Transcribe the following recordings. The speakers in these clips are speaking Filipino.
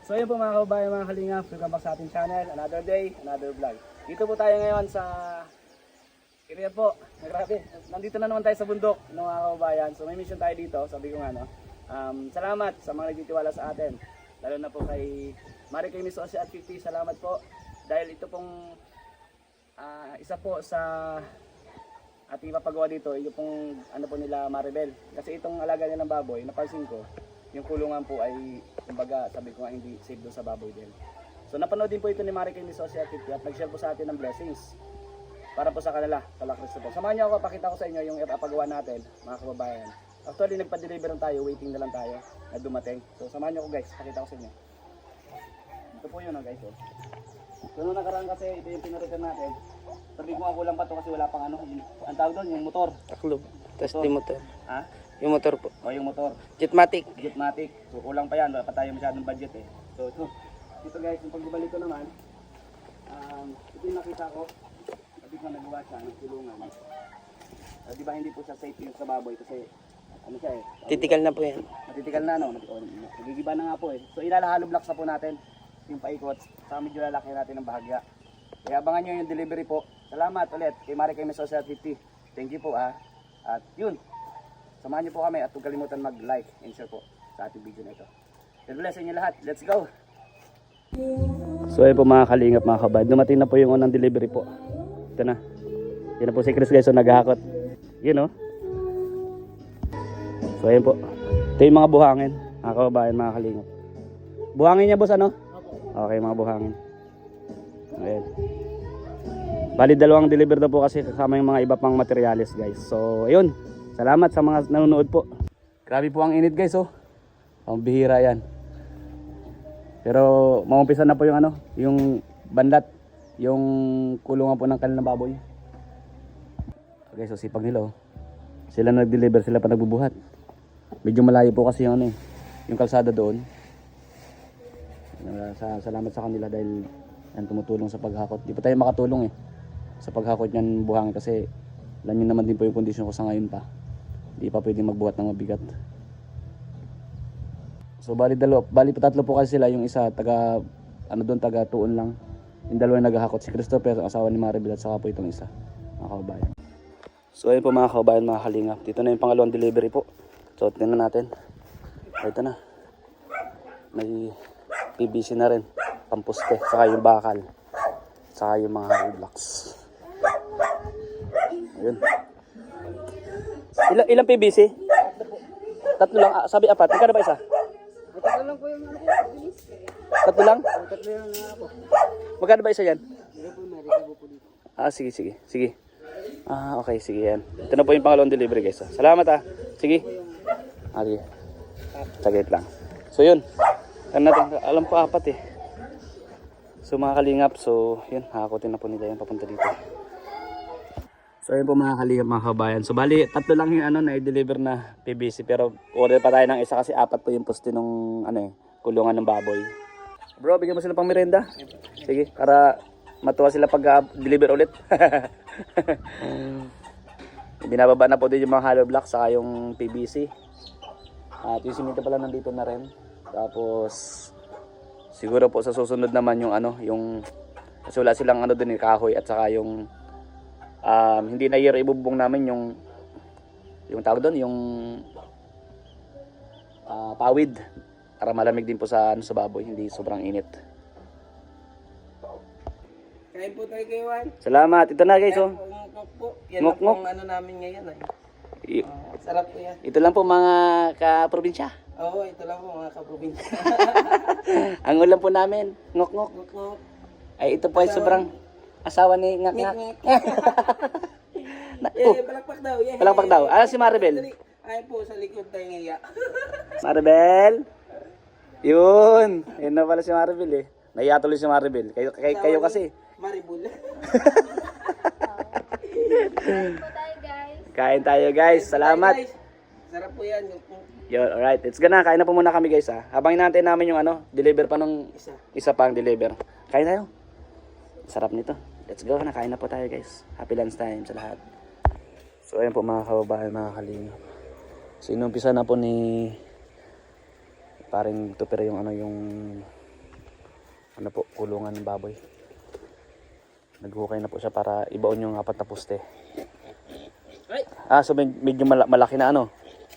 So yun po mga kababayan, mga kalingap, welcome back sa ating channel. Another day, another vlog. Dito po tayo ngayon sa area po. Grabe, nandito na naman tayo sa bundok mga kababayan. So may mission tayo dito, sabi ko nga no. Salamat sa mga nagtitiwala sa atin. Lalo na po kay Marikay Miss Osi at 50, salamat po. Dahil ito pong isa po sa ating ipapagawa dito, yung pong ano po nila Maribel. Kasi itong alaga nilang baboy, napansin ko, yung kulungan po ay, kumbaga, sabi ko nga hindi safe doon sa baboy din. So napanood din po ito ni Marikay Miss Osi at 50 at nag-share po sa atin ng blessings para po sa kanila, kala Kristo po. Samahan niyo ako, pakita ko sa inyo yung ipapagawa natin, mga kababayan. Actually, nagpa-deliver tayo, waiting na lang tayo na dumating. So samahan niyo ako guys, pakita ko sa inyo. Ito po yun guys. So nung nakaraan kasi, ito yung pinaritan natin. Sabi ko nga kulang pa to kasi wala pang ano, ang tawag doon, yung motor. Taklob. Tapos di motor. Ha? Yung motor po. O yung motor. Jetmatic. Jetmatic. So kulang pa yan, wala pa tayo masyadong budget eh. So ito guys, yung pagbabalik ko naman, ito yung nakita ko. Sabi ko nagawa siya ng kulungan. Di ba hindi po siya safe yung sa baboy kasi ano siya eh. Titikal na po yan. Matitikal na no, nagigiba na nga po eh. So ilalahalo blocks na po natin yung paikot. Saka medyo lalaki natin ng bahagya. Kaya abangan nyo yung delivery po. Salamat ulit kay Marikay Miss Osi at 50. Thank you po At yun, samahan nyo po kami at huwag kalimutan mag-like and share po sa ating video na ito. God bless inyo lahat. Let's go! So ayun po mga kalingap, mga kabad. Dumating na po yung unang delivery po. Ito na. Yan na po si Chris guys, so naghahakot. Yun o. So ayun po. Ito yung mga buhangin, mga kababayan, mga kalingap. Buhangin niya boss ano? Okay, mga buhangin. Ayan. Bali dalawang deliver na po kasi kasama yung mga iba pang materials guys. So ayun. Salamat sa mga nanonood po. Grabe po ang init guys oh. Ang bihira yan. Pero maumpisa na po yung ano, yung bandat, yung kulungan po ng kanilang baboy. Okay, so sipag nila oh. Sila nag-deliver, sila pa nagbubuhat. Medyo malayo po kasi yung ano eh, yung kalsada doon. Salamat sa kanila dahil yan tumutulong sa paghakot. Di pa tayo makatulong eh sa paghakot niyan buhangin kasi alam niyo naman din po yung kondisyon ko sa ngayon pa. Di pa pwedeng magbuhat ng mabigat. So bali tatlo po kasi sila, yung isa taga ano doon, taga Tuon lang. Yung dalawa naghahakot, si Christopher, ang asawa ni Maribel, at saka po itong isa, mga kababayan. So ayun po mga kababayan, mga kalingap. Dito na yung pangalawang delivery po. So tingnan natin. Ito na. May PVC na rin, pampuste, saka yung bakal, saka yung mga hollow blocks. Ayun. Ilang PVC? Tatlo lang, sabi apat. Magkano ba isa? Tatlo lang po yung ano. Tatlo lang? Tatlo lang ako. Magkano ba isa yan? Resibo po dito. Sige. Okay, sige yan. Ito na po yung pangalawang delivery guys. Salamat Sige. Sige. Saglit lang. So yun. Alam ko apat eh. So mga kalingap, so yun, hakotin na po nila yan papunta dito. So yun po mga kalingap, mga kabayan. So bali, tatlo lang yung ano na i-deliver na PVC, pero order pa tayo ng isa kasi apat po yung poste nung ano eh, kulungan ng baboy. Bro, bigyan mo sila pang merenda. Sige, para matuwa sila pag deliver ulit. Binababa na po din yung mga hollow block saka yung PVC. At yung simento pala nandito na rin. Tapos siguro po sa susunod naman yung ano, yung kasi wala silang ano dun, kahoy at saka yung hindi na year ibubong namin yung tawag doon, yung pawid para malamig din po sa ano, sa baboy, hindi sobrang init. Kain po tayo kay Juan. Salamat. Ito na guys oh. Ngok po. Yan Ngok, po ang ano namin ngayon ay. Sarap po yan. Ito lang po mga ka-probinsya. Oo, ito lang po mga kaprobinsya. Ang ulam po namin, ngok-ngok. Ngok. Ay ito po ay sobrang asawa ni ngak-ngak. Palakpak daw. Palakpak daw. Ano si Maribel? Ay po sa likod tayo ngayon. Maribel. Yun. Yun na pala si Maribel eh. Naiya tuloy si Maribel. Kayo kasi. Maribel. Kain tayo guys. Salamat. Sarap po yan. Yun, alright. Let's go na. Kain na po muna kami guys Habang inaantay namin yung ano, deliver pa nung isa pang deliver. Kain tayo. Sarap nito. Let's go na. Kain na po tayo guys. Happy lunch time sa lahat. So ayun po mga kababayan, mga kalingap. So inumpisa na po ni paring Tupper yung ano, yung ano po, kulungan ng baboy. Naghukay na po siya para ibaon yung 4 na poste. Ay! So medyo malaki na ano,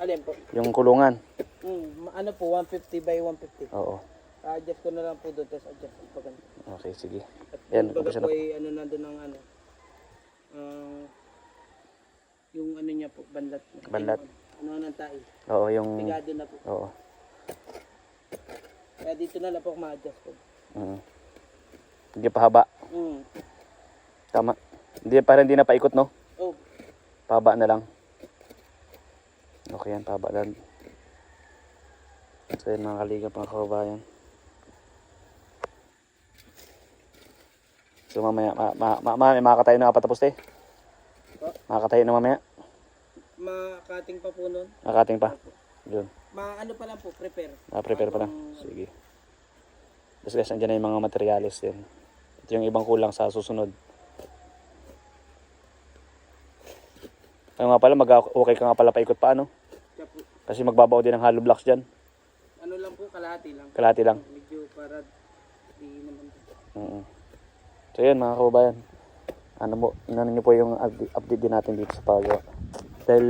Alin po? yung kulungan. Ano po, 150 by 150. Oo. Adjust ko na lang po doon, tapos adjust ko pa ganito. Okay, sige. At Yan, baga umpisa po na. ay ano nandun ng ano. Yung ano niya po, banlat. Banlat. Ano ng tayo. Oo, yung... Pigado na po. Oo. Kaya dito na lang po ma-adjust po. Hindi pa haba. Tama. Hindi na paikot, no? Oh. Pahaba na lang. Okay yan, pahaba lang. So yun mga kaligap, mga kababayan. So mamaya, makakatayo ng 4 na poste. Makakatayo na mamaya. Makating pa po nun. Makakating pa. Yun. Ano pa lang po, prepare. Prepare pa lang. Sige. Tapos guys, andyan na yung mga materialis din. Ito yung ibang kulang sa susunod. Ano nga pala, okay ka nga pala paikot pa, ano? Kasi magbabaw din ng hollow blocks dyan. Ano lang po, kalahati lang. Kalahati lang. Medyo para di naman. So yun mga kababayan. Ano nyo po yung update din natin dito sa paggawa. Dahil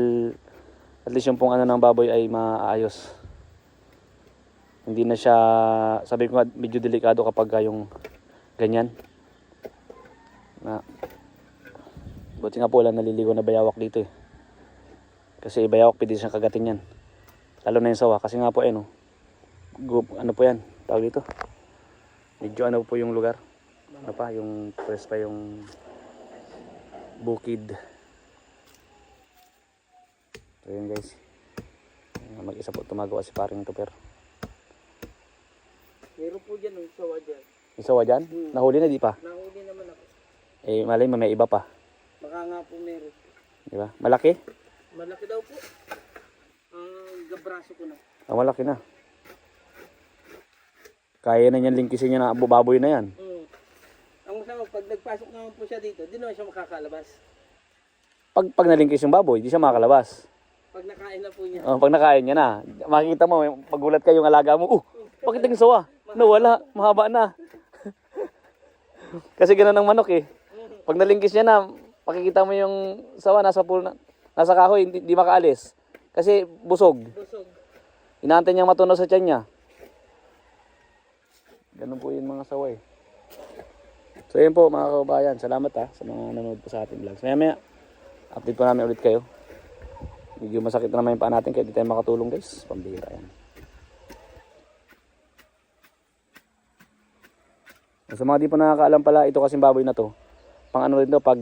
at least yung pong ano ng baboy ay maayos. Hindi na siya, sabi ko nga medyo delikado kapag yung ganyan. Buti nga po lang naliligo na bayawak dito eh. Kasi bayawak pwede siyang kagatin yan. Lalo na yung sawa kasi nga po ano po yan, tawag dito. Medyo ano po yung lugar. Ano pa, yung press pa yung bukid. So yun guys. Mag-isa po tumagawa si paring Tupper. Meron po dyan, isawa dyan. Isawa dyan? Nahuli na di pa? Nahuli naman ako. Malay mo may iba pa. Baka nga po meron. Di ba? Malaki? Malaki daw po. Gabraso ko na. Malaki na. Kaya na niyan lingkisin niya na baboy na yan. Ang masama, pag nagpasok naman po siya dito, di naman siya makakalabas. Pag nalingkis yung baboy, di siya makakalabas. Pag nakain na po niya. Pag nakain niya na, makikita mo, pagulat ka yung alaga mo, bakit naging sawa? Nawala, mahaba na. Kasi gano'n ng manok eh. Pag nalingkis niya na, makikita mo yung sawa, nasa kahoy, hindi makaalis. Kasi busog. Inaantay niyang matunaw sa tiyan niya. Ganun po yung mga sawa eh. So yun po mga kababayan, salamat sa mga nanonood po sa ating vlogs. Maya update po namin ulit kayo. Medyo masakit na naman yung paa natin kaya di tayo makatulong guys. Pambihira yan. Sa mga di po nakakaalam pala, ito kasing baboy na to, pang ano rin to, pag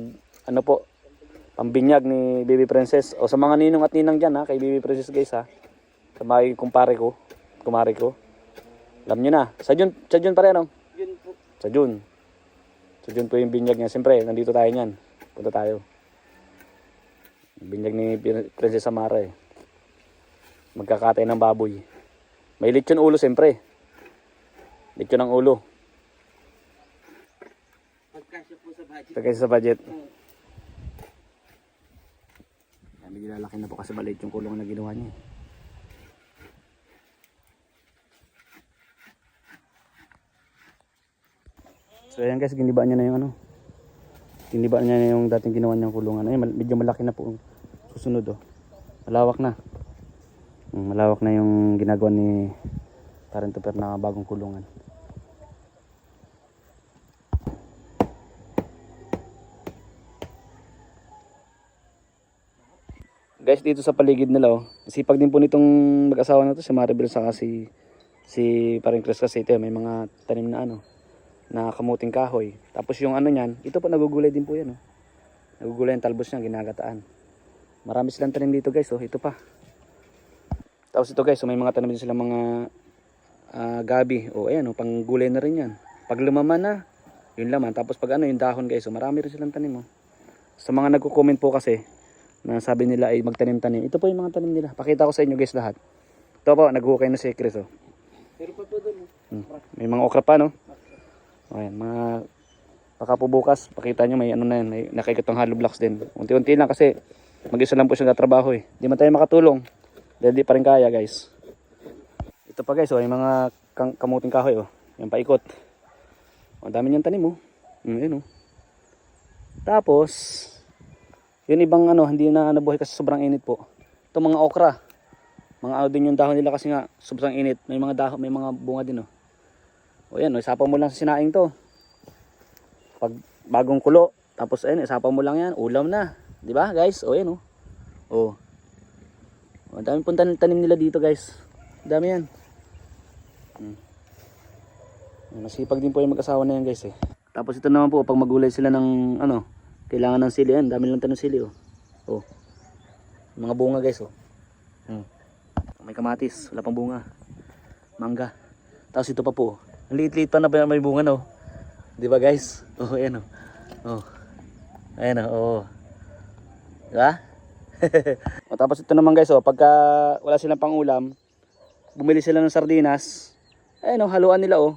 ano po, pambinyag ni Baby Princess. O sa mga ninong at ninang dyan kay Baby Princess guys sa mga kumare ko. Alam nyo na, sa June pa rin ano? Yun po. Sa June po yung binyag niya. Siyempre, nandito tayo niyan. Punta tayo. Binyag ni Princess Samara eh. Magkakatay ng baboy. May lechon ulo siyempre. Lechon ng ulo. Pagkasya po sa budget. Pagkasya sa budget. Medyo lalaki na po kasi maliit yung kulong na ginawa niya. So ayan guys, ginibaan niya na yung ano. Ginibaan niya na yung dating ginawa niyang kulungan. Ayun, medyo malaki na po susunod Malawak na. Malawak na yung ginagawa ni Parang Tupper na bagong kulungan. Guys, dito sa paligid nila sipag din po nitong mag-asawa na to, si Maribel saka si Paring Chris kasi ito, may mga tanim na na kamuting kahoy. Tapos yung ano niyan, ito po nagugulay din po yan Nagugulay yung talbos niya, ginagataan. Marami silang tanim dito guys, ito pa. Tapos ito guys, may mga tanim din silang mga gabi. Ayan, pang gulay na rin yan. Pag lumaman na, yun laman. Tapos pag yung dahon guys, marami rin silang tanim Sa mga nagko-comment po kasi, na sabi nila ay magtanim-tanim. Ito po yung mga tanim nila. Pakita ko sa inyo guys lahat. Ito po, naghukay na si Chris Pero pa po doon May mga okra pa Ayan, baka po bukas, pakita nyo may na yan, may nakikitang hollow blocks din. Unti-unti lang kasi mag-isa lang po siya natrabaho Hindi man tayo makatulong. Dahil di pa rin kaya guys. Ito pa guys, yung mga kamuting kahoy Yung paikot. Ang dami niyang tanim oh. Yun oh. Tapos, yun ibang ano, hindi na nabuhay kasi sobrang init po. Ito mga okra. Mga ano din yung dahon nila kasi nga sobrang init. May mga dahon, may mga bunga din oh. O yan, oh, isapaw mo lang sa sinaing to. Pag bagong kulo, tapos ayun, isapaw mo lang yan, ulam na. 'Di ba, guys? O yan oh. Oh. Ang dami pong tanim nila dito, guys. Ang dami yan. Masipag din po yung mag-asawa na yan, guys eh. Tapos ito naman po, pag magulay sila ng ano, kailangan ng sili yan. Dami lang tanim sili oh. Oh. Mga bunga, guys oh. May kamatis, wala pang bunga. Mangga. Tapos ito pa po. Ang liit-liit pa na may bunga no. 'Di ba, guys? Oh, ayan oh. Oh. Ayan oh. Oh. 'Di ba? O, tapos ito naman, guys oh, pagka wala silang pang-ulam, bumili sila ng sardinas. Ayan oh, haluan nila oh.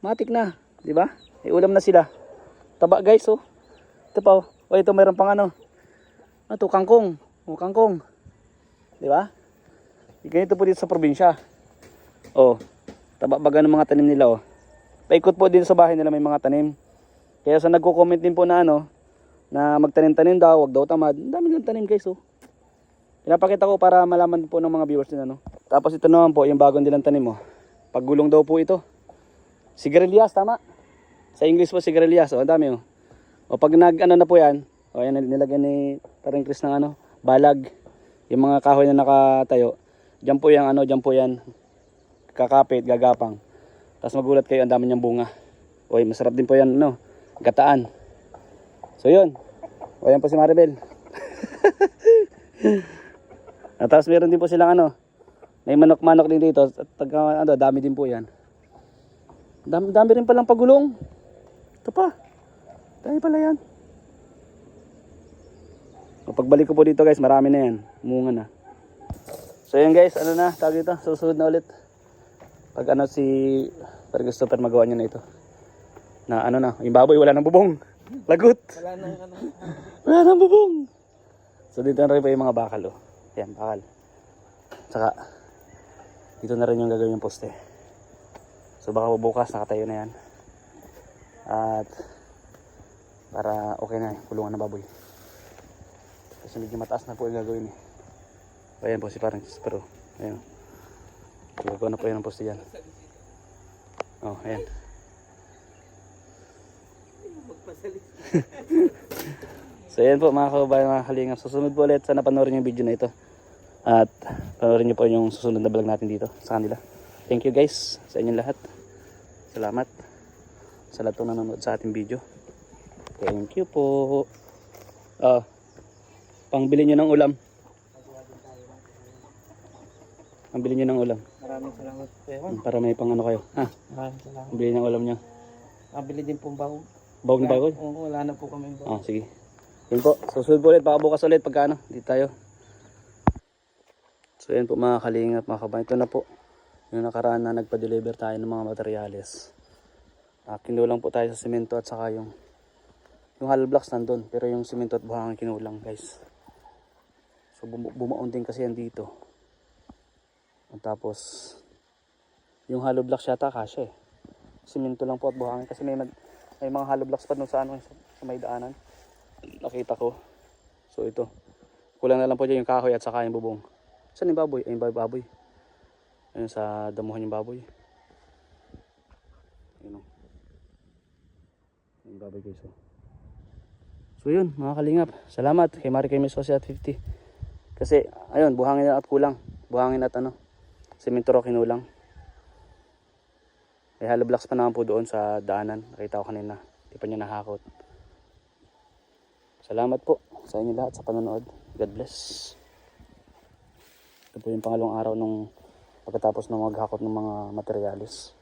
Matik na, 'di ba? May ulam na sila. Taba, guys oh. Ito pa oh. O ito mayroon pang ano. Ito kangkong. Oh, kangkong. 'Di ba? Ganito po dito sa probinsya. Oh, taba baga ng mga tanim nila oh. Paikot po din sa bahay nila may mga tanim. Kaya sa nagko-comment din po na ano, na magtanim-tanim daw, wag daw tamad. Ang dami lang tanim, guys oh. Pinapakita ko para malaman po ng mga viewers din ano. Tapos ito naman po yung bagong nilang tanim oh. Paggulong daw po ito. Sigarilyas, tama. Sa English po sigarilyas oh, ang dami oh. O pag nag-ano na po yan, o yan nilagyan ni Paring Chris ng ano, balag. Yung mga kahoy na nakatayo. Diyan po yan ano, diyan po yan. Kakapit, gagapang. Tapos magulat kayo, ang dami niyang bunga. Oy, masarap din po yan, no? Gataan. So yun. O yan po si Maribel. At tapos meron din po silang ano, may manok-manok din dito. At ano, dami din po yan. Dami rin palang pagulong. Ito pa. Dami pala yan. O, pagbalik ko po dito, guys, marami na yan. Munga na. So yun, guys, ano na, tawag dito, susunod na ulit. Pag ano si Christopher magawa niya na ito. Na ano na, yung baboy wala nang bubong. Lagot. Wala nang ano. Wala nang bubong. So dito na rin pa yung mga bakal oh. Yan, bakal. Saka dito na rin yung gagawin yung poste. So baka bukas nakatayo na yan. At para okay na yung kulungan ng baboy. Kasi medyo mataas na po yung gagawin eh. Ayan po si Parang Christopher. Ayan. Gagawa na po yan ang poste dyan. Oh, ayan. So ayan po mga kababayan, mga kalingap. Susunod po ulit. Sana panoorin yung video na ito. At panoorin nyo po yung susunod na vlog natin dito sa kanila. Thank you, guys, sa inyong lahat. Salamat sa lahat ng nanonood sa ating video. Thank you po. Pangbili nyo ng ulam. Pangbili nyo ng ulam. Maraming salamat po yan. Para may pang ano kayo. Ha? Maraming salamat. Bili ng ulam nyo. Nabili din pong bago. Bawag na bagoy? Oo, wala na po kami bago. Sige. Yun po. Susunod po ulit. Baka bukas ulit pagka ano. Dito tayo. So yan po mga kalingap, mga kabayan. Ito na po. Yung nakaraan na nagpa-deliver tayo ng mga materyales. Kinulang po tayo sa simento at saka yung hollow blocks nandun. Pero yung simento at buhangin kinulang, guys. So bumaon din kasi yan dito. At tapos yung hollow blocks yata kasya eh. Simento lang po at buhangin kasi may mga hollow blocks pa dun sa ano, sa may daanan. Nakita ko. So ito. Kulang na lang po dyan yung kahoy at saka yung bubong. Saan yung baboy? Ayun ba yung baboy? Ayun sa damuhan yung baboy. Ayun o. Yung baboy guys o. So yun mga kalingap. Salamat kay Mari kay Miss at 50. Kasi ayun buhangin at kulang. Buhangin at ano. Semento ro kinulang. May hollow blocks pa naman po doon sa daanan. Nakita ko kanina. Hindi pa niya nahakot. Salamat po sa inyo lahat sa panonood. God bless. Ito po yung pangalawang araw nung pagkatapos ng maghakot ng mga materyales.